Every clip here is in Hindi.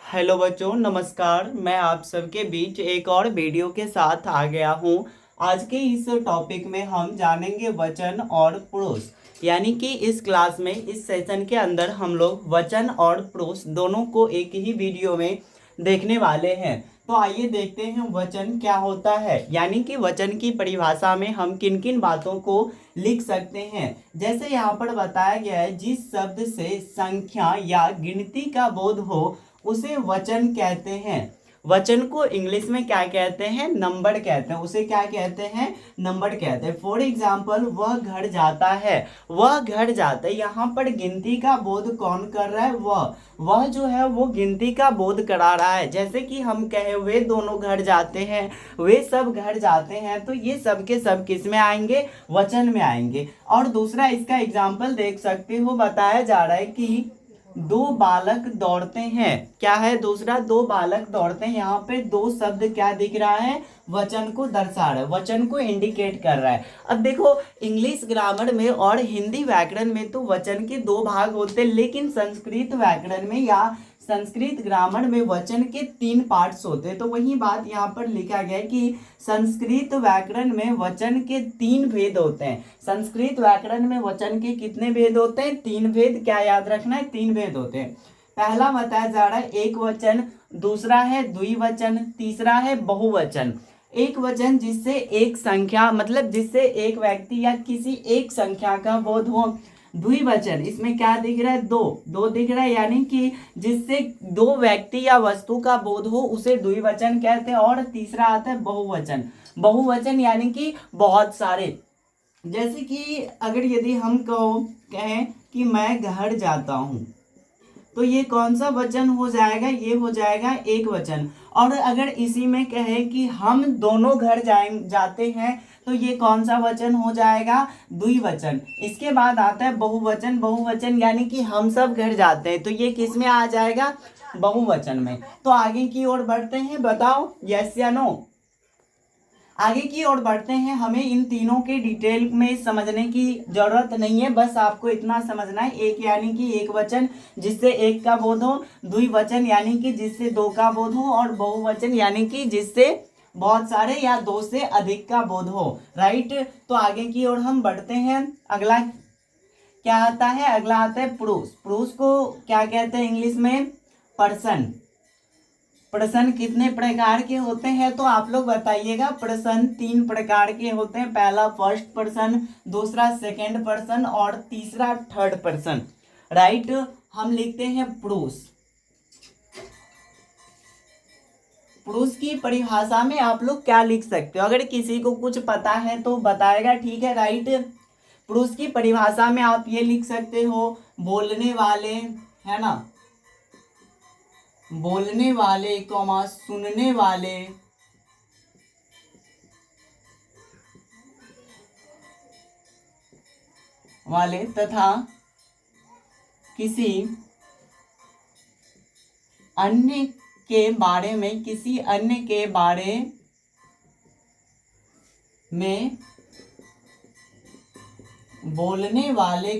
हेलो बच्चों, नमस्कार। मैं आप सबके बीच एक और वीडियो के साथ आ गया हूँ। आज के इस टॉपिक में हम जानेंगे वचन और प्रोस। यानी कि इस क्लास में, इस सेशन के अंदर हम लोग वचन और प्रोस दोनों को एक ही वीडियो में देखने वाले हैं। तो आइए देखते हैं वचन क्या होता है, यानी कि वचन की परिभाषा में हम किन किन बातों को लिख सकते हैं। जैसे यहाँ पर बताया गया है, जिस शब्द से संख्या या गिनती का बोध हो उसे वचन कहते हैं। वचन को इंग्लिश में क्या कहते हैं? नंबर कहते हैं। उसे क्या कहते हैं? नंबर कहते हैं। फॉर एग्जाम्पल, वह घर जाता है। वह घर जाता है, यहाँ पर गिनती का बोध कौन कर रहा है? वह जो है वो गिनती का बोध करा रहा है। जैसे कि हम कहे वे दोनों घर जाते हैं, वे सब घर जाते हैं, तो ये सब के सब किस में आएंगे? वचन में आएंगे। और दूसरा इसका एग्जाम्पल देख सकते हो, बताया जा रहा है कि दो बालक दौड़ते हैं। क्या है? दूसरा, दो बालक दौड़ते हैं। यहाँ पे दो शब्द क्या दिख रहा है? वचन को दर्शा रहा है, वचन को इंडिकेट कर रहा है। अब देखो, इंग्लिश ग्रामर में और हिंदी व्याकरण में तो वचन के दो भाग होते हैं, लेकिन संस्कृत व्याकरण में या संस्कृत ग्रामर में वचन के तीन पार्ट्स होते हैं। तो वही बात यहाँ पर लिखा गया है कि संस्कृत व्याकरण में वचन के तीन भेद होते हैं। संस्कृत व्याकरण में वचन के कितने भेद होते हैं? तीन भेद। क्या याद रखना है? तीन भेद होते हैं। पहला बताया जा रहा है एक वचन, दूसरा है द्विवचन, तीसरा है बहुवचन। एक वचन जिससे एक संख्या, मतलब जिससे एक व्यक्ति या किसी एक संख्या का बोध हो। द्विवचन, इसमें क्या दिख रहा है? दो दिख रहा है, यानी कि जिससे दो व्यक्ति या वस्तु का बोध हो उसे द्विवचन कहते हैं। और तीसरा आता है बहुवचन। बहुवचन यानी कि बहुत सारे। जैसे कि अगर यदि हम कहें कि मैं घर जाता हूं, तो ये कौन सा वचन हो जाएगा? ये हो जाएगा एक वचन। और अगर इसी में कहे कि हम दोनों घर जाते हैं, तो ये कौन सा वचन हो जाएगा? द्विवचन। इसके बाद आता है बहुवचन। बहुवचन यानी कि हम सब घर जाते हैं, तो ये किस में आ जाएगा? बहुवचन में। तो आगे की ओर बढ़ते हैं, बताओ यस या नो। आगे की ओर बढ़ते हैं। हमें इन तीनों के डिटेल में समझने की जरूरत नहीं है, बस आपको इतना समझना है। एक यानी कि एक वचन जिससे एक का बोध हो, द्विवचन यानी कि जिससे दो का बोध हो, और बहुवचन यानी कि जिससे बहुत सारे या दो से अधिक का बोध हो। राइट। तो आगे की ओर हम बढ़ते हैं। अगला क्या आता है? अगला आता है पुरुष। पुरुष को क्या कहते हैं इंग्लिश में? पर्सन। प्रश्न कितने प्रकार के होते हैं? तो आप लोग बताइएगा। प्रश्न तीन प्रकार के होते हैं। पहला फर्स्ट पर्सन, दूसरा सेकंड पर्सन, और तीसरा थर्ड पर्सन। राइट। हम लिखते हैं पुरुष। पुरुष की परिभाषा में आप लोग क्या लिख सकते हो? अगर किसी को कुछ पता है तो बताएगा, ठीक है। राइट। पुरुष की परिभाषा में आप ये लिख सकते हो, बोलने वाले, है ना, बोलने वाले, सुनने वाले तथा किसी अन्य के बारे में, किसी अन्य के बारे में बोलने वाले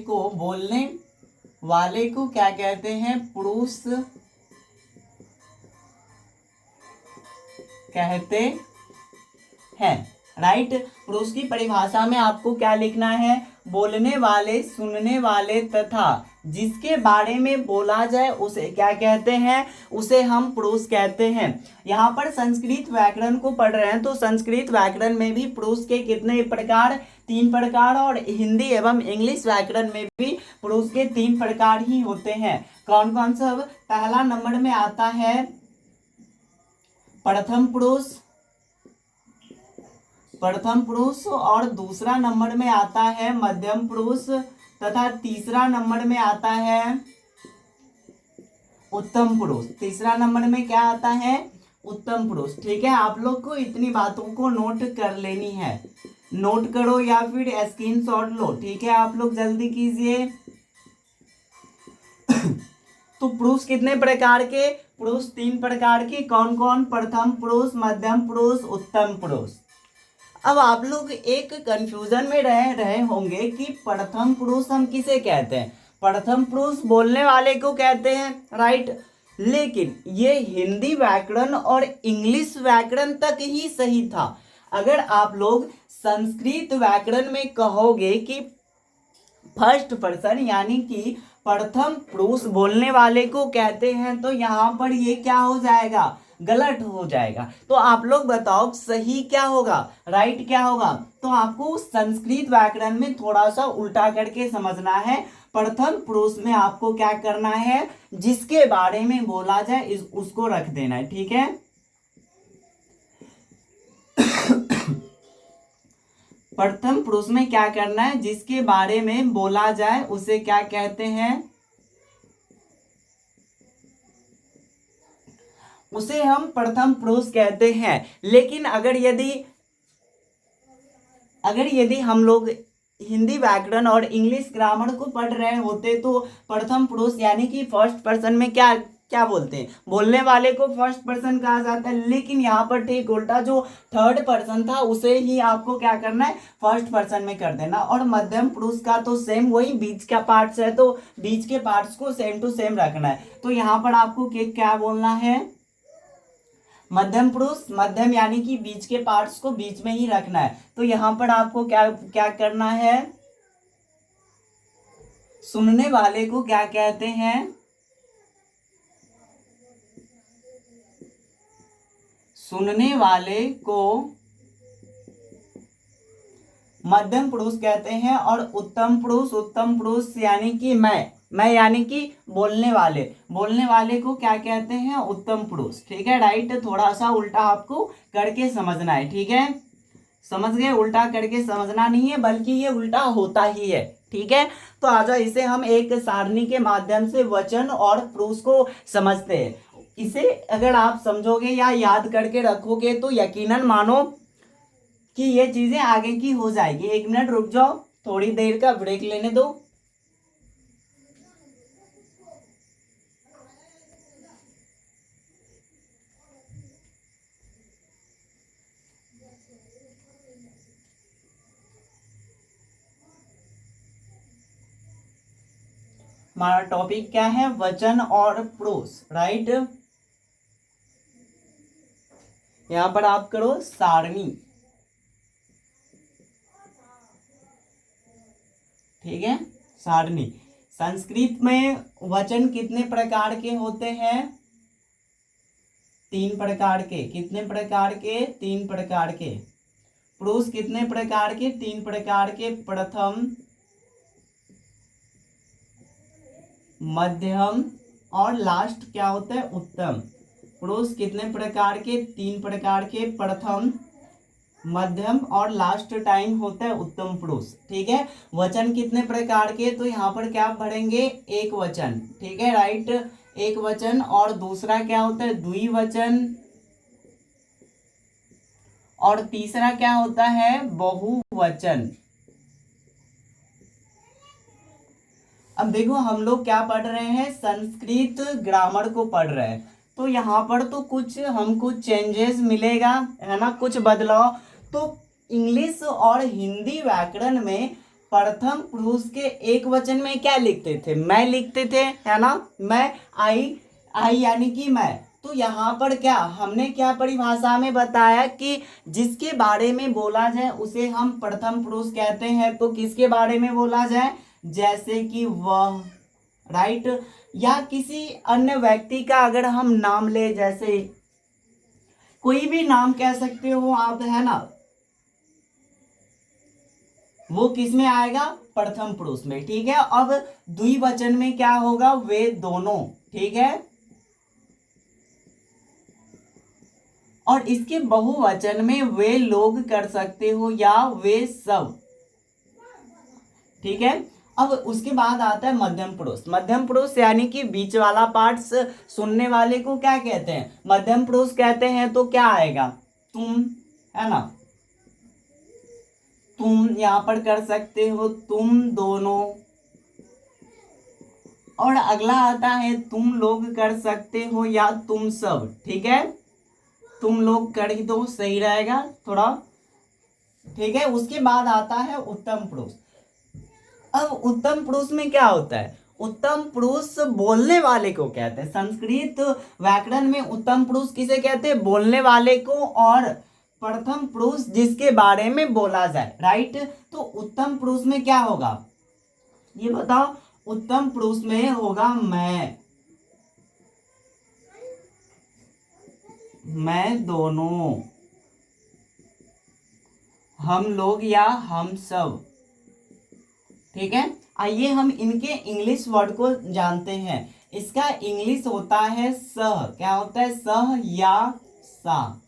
को क्या कहते हैं? पुरुष कहते हैं। राइट। पुरुष की परिभाषा में आपको क्या लिखना है? बोलने वाले, सुनने वाले तथा जिसके बारे में बोला जाए उसे क्या कहते हैं? उसे हम पुरुष कहते हैं। यहाँ पर संस्कृत व्याकरण को पढ़ रहे हैं, तो संस्कृत व्याकरण में भी पुरुष के कितने प्रकार? तीन प्रकार। और हिंदी एवं इंग्लिश व्याकरण में भी पुरुष के तीन प्रकार ही होते हैं। कौन कौन सब? पहला नंबर में आता है प्रथम पुरुष, और दूसरा नंबर में आता है मध्यम पुरुष, तथा तीसरा नंबर में आता है उत्तम पुरुष। तीसरा नंबर में क्या आता है? उत्तम पुरुष। ठीक है। आप लोग को इतनी बातों को नोट कर लेनी है। नोट करो या फिर स्क्रीनशॉट लो, ठीक है। आप लोग जल्दी कीजिए। तो पुरुष कितने प्रकार के? पुरुष तीन प्रकार के। कौन कौन? प्रथम पुरुष, मध्यम पुरुष, उत्तम पुरुष। अब आप लोग एक कंफ्यूजन में रह रहे होंगे कि प्रथम पुरुष हम किसे कहते हैं? प्रथम पुरुष बोलने वाले को कहते हैं। राइट। लेकिन ये हिंदी व्याकरण और इंग्लिश व्याकरण तक ही सही था। अगर आप लोग संस्कृत व्याकरण में कहोगे कि फर्स्ट पर्सन यानी कि प्रथम पुरुष बोलने वाले को कहते हैं, तो यहाँ पर ये क्या हो जाएगा, गलत हो जाएगा। तो आप लोग बताओ सही क्या होगा, राइट क्या होगा। तो आपको संस्कृत व्याकरण में थोड़ा सा उल्टा करके समझना है। प्रथम पुरुष में आपको क्या करना है, जिसके बारे में बोला जाए उसको रख देना है, ठीक है। प्रथम पुरुष में क्या करना है, जिसके बारे में बोला जाए उसे क्या कहते हैं, उसे हम प्रथम पुरुष कहते हैं। लेकिन अगर यदि हम लोग हिंदी व्याकरण और इंग्लिश ग्रामर को पढ़ रहे होते तो प्रथम पुरुष यानी कि फर्स्ट पर्सन में क्या क्या बोलते हैं, बोलने वाले को फर्स्ट पर्सन कहा जाता है। लेकिन यहाँ पर ठीक उल्टा, जो थर्ड पर्सन था उसे ही आपको क्या करना है, फर्स्ट पर्सन में कर देना। और मध्यम पुरुष का तो सेम वही बीच का पार्ट्स है, तो बीच के पार्ट्स को सेम टू सेम रखना है। तो यहाँ पर आपको क्या बोलना है, मध्यम पुरुष, मध्यम यानी कि बीच के पार्ट्स को बीच में ही रखना है। तो यहां पर आपको क्या क्या करना है, सुनने वाले को क्या कहते हैं, सुनने वाले को मध्यम पुरुष कहते हैं। और उत्तम पुरुष यानी कि मैं यानी कि बोलने वाले को क्या कहते हैं, उत्तम पुरुष, ठीक है, राइट। थोड़ा सा उल्टा आपको करके समझना है, ठीक है, समझ गए। उल्टा करके समझना नहीं है, बल्कि ये उल्टा होता ही है, ठीक है। तो आजा इसे हम एक सारणी के माध्यम से वचन और पुरुष को समझते हैं। इसे अगर आप समझोगे या याद करके रखोगे तो यकीनन मानो कि ये चीजें आगे की हो जाएगी। 1 मिनट रुक जाओ, थोड़ी देर का ब्रेक लेने दो। हमारा टॉपिक क्या है, वचन और पुरुष, राइट। यहां पर आप करो सारणी, ठीक है, सारणी। संस्कृत में वचन कितने प्रकार के होते हैं, 3 प्रकार के। कितने प्रकार के, 3 प्रकार के। पुरुष कितने प्रकार के, 3 प्रकार के। प्रथम, मध्यम और लास्ट क्या होता है, उत्तम। पुरुष कितने प्रकार के, 3 प्रकार के। प्रथम, मध्यम और लास्ट टाइम होता है उत्तम पुरुष, ठीक है। वचन कितने प्रकार के, तो यहाँ पर क्या पढ़ेंगे, एक वचन, ठीक है, राइट, एक वचन। और दूसरा क्या होता है, द्विवचन। और तीसरा क्या होता है, बहुवचन। अब देखो हम लोग क्या पढ़ रहे हैं, संस्कृत ग्रामर को पढ़ रहे हैं। तो यहाँ पर तो कुछ हमको चेंजेस मिलेगा, है ना, कुछ बदलाव। तो इंग्लिश और हिंदी व्याकरण में प्रथम पुरुष के एक वचन में क्या लिखते थे, मैं लिखते थे, है ना, मैं, आई यानी कि मैं। तो यहाँ पर क्या हमने क्या परिभाषा में बताया कि जिसके बारे में बोला जाए उसे हम प्रथम पुरुष कहते हैं। तो किसके बारे में बोला जाए, जैसे कि वह, राइट, या किसी अन्य व्यक्ति का अगर हम नाम ले, जैसे कोई भी नाम कह सकते हो आप, है ना, वो किस में आएगा, प्रथम पुरुष में, ठीक है। अब द्विवचन में क्या होगा, वे दोनों, ठीक है। और इसके बहुवचन में वे लोग कर सकते हो या वे सब, ठीक है। अब उसके बाद आता है मध्यम पुरुष। मध्यम पुरुष यानी कि बीच वाला पार्ट, सुनने वाले को क्या कहते हैं, मध्यम पुरुष कहते हैं। तो क्या आएगा, तुम, है ना, तुम यहां पर कर सकते हो, तुम दोनों। और अगला आता है तुम लोग कर सकते हो या तुम सब, ठीक है, तुम लोग कर ही दो, सही रहेगा थोड़ा, ठीक है। उसके बाद आता है उत्तम पुरुष। अब उत्तम पुरुष में क्या होता है, उत्तम पुरुष बोलने वाले को कहते हैं। संस्कृत व्याकरण में उत्तम पुरुष किसे कहते हैं? बोलने वाले को। और प्रथम पुरुष जिसके बारे में बोला जाए, राइट। तो उत्तम पुरुष में क्या होगा ये बताओ? उत्तम पुरुष में होगा मैं दोनों, हम लोग या हम सब, ठीक है। आइए हम इनके इंग्लिश वर्ड को जानते हैं। इसका इंग्लिश होता है सह। क्या होता है? सह या सा।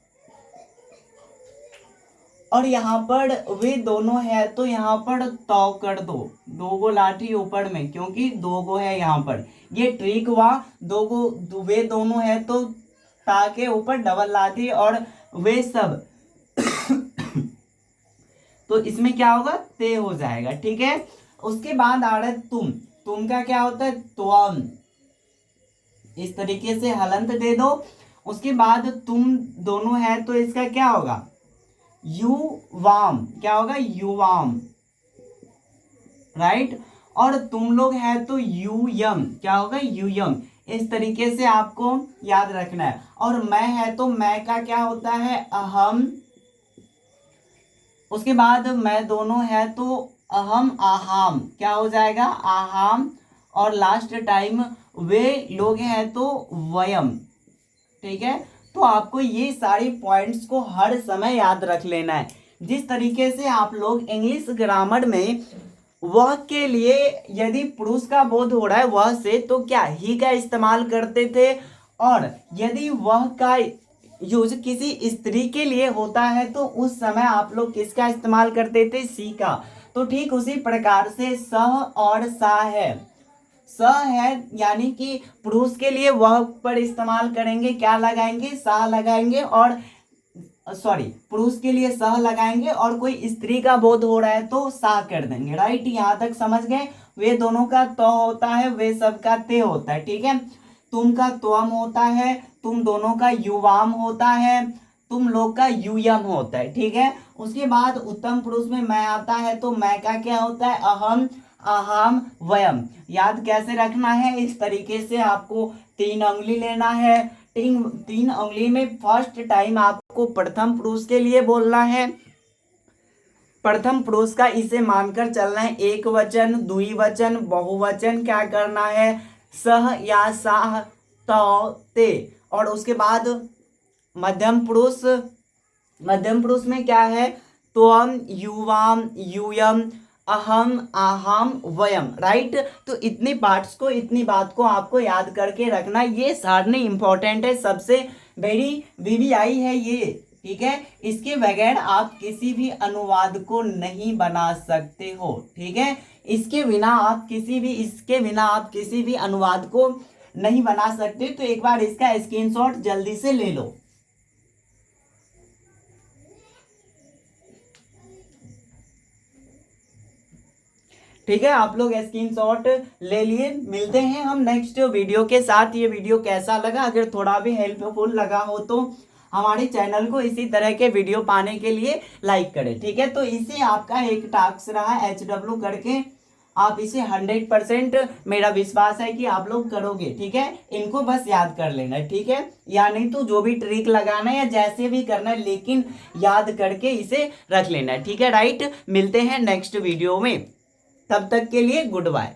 और यहाँ पर वे दोनों है तो यहाँ पर तो कर दो, दो गो लाठी ऊपर में, क्योंकि दो गो है यहाँ पर। ये ट्रिक हुआ, दो गो वे दोनों है तो ता के ऊपर डबल लाठी और वे सब तो इसमें क्या होगा? ते हो जाएगा, ठीक है। उसके बाद आ रहा है तुम का क्या होता है? त्वम। इस तरीके से हलंत दे दो। उसके बाद तुम दोनों है तो इसका क्या होगा? युवाम। क्या होगा? युवाम, राइट। और तुम लोग है तो यूयम। क्या होगा? यूयम। इस तरीके से आपको याद रखना है। और मैं है तो मैं का क्या होता है? अहम। उसके बाद मैं दोनों है तो अहम आहाम। क्या हो जाएगा? आहाम। और लास्ट टाइम वे लोग हैं तो वयम, ठीक है। तो आपको ये सारे पॉइंट्स को हर समय याद रख लेना है। जिस तरीके से आप लोग इंग्लिश ग्रामर में वह के लिए यदि पुरुष का बोध हो रहा है वह से तो क्या ही का इस्तेमाल करते थे, और यदि वह का यूज किसी स्त्री के लिए होता है तो उस समय आप लोग किसका इस्तेमाल करते थे? सी का। तो ठीक उसी प्रकार से सह और सा है। स है यानी कि पुरुष के लिए वह पर इस्तेमाल करेंगे, क्या लगाएंगे? सा लगाएंगे। और सॉरी, पुरुष के लिए सह लगाएंगे और कोई स्त्री का बोध हो रहा है तो सा कर देंगे, राइट। यहाँ तक समझ गए? वे दोनों का तो होता है, वे सब का ते होता है, ठीक है। तुम का त्वम होता है, तुम दोनों का युवाम होता है, तुम लोग का यूयम होता है, ठीक है। उसके बाद उत्तम पुरुष में मैं आता है तो मैं का क्या होता है? अहम अहम वयम। याद कैसे रखना है? इस तरीके से आपको 3 उंगली लेना है। तीन उंगली में फर्स्ट टाइम आपको प्रथम पुरुष के लिए बोलना है। प्रथम पुरुष का इसे मानकर चलना है एक वचन, द्विवचन, बहुवचन क्या करना है? सह या साह, तो, ते। और उसके बाद मध्यम पुरुष में क्या है? त्वम, युवाम, यूयम, अहम, आहाम, वयम, राइट। तो इतनी बात को आपको याद करके रखना। ये सारणी इंपॉर्टेंट है, सबसे वेरी वीवीआई है ये, ठीक है। इसके बगैर आप किसी भी अनुवाद को नहीं बना सकते हो, ठीक है। इसके बिना आप किसी भी अनुवाद को नहीं बना सकते। तो एक बार इसका स्क्रीनशॉट जल्दी से ले लो। ठीक है, आप लोग स्क्रीनशॉट ले लिए। मिलते हैं हम नेक्स्ट वीडियो के साथ। ये वीडियो कैसा लगा? अगर थोड़ा भी हेल्पफुल लगा हो तो हमारे चैनल को इसी तरह के वीडियो पाने के लिए लाइक करें, ठीक है। तो इसे आपका एक टास्क रहा HW करके, आप इसे 100% मेरा विश्वास है कि आप लोग करोगे, ठीक है। इनको बस याद कर लेना है, ठीक है। या नहीं तो जो भी ट्रिक लगाना है या जैसे भी करना है, लेकिन याद करके इसे रख लेना है, ठीक है, राइट। मिलते हैं नेक्स्ट वीडियो में, तब तक के लिए गुड बाय।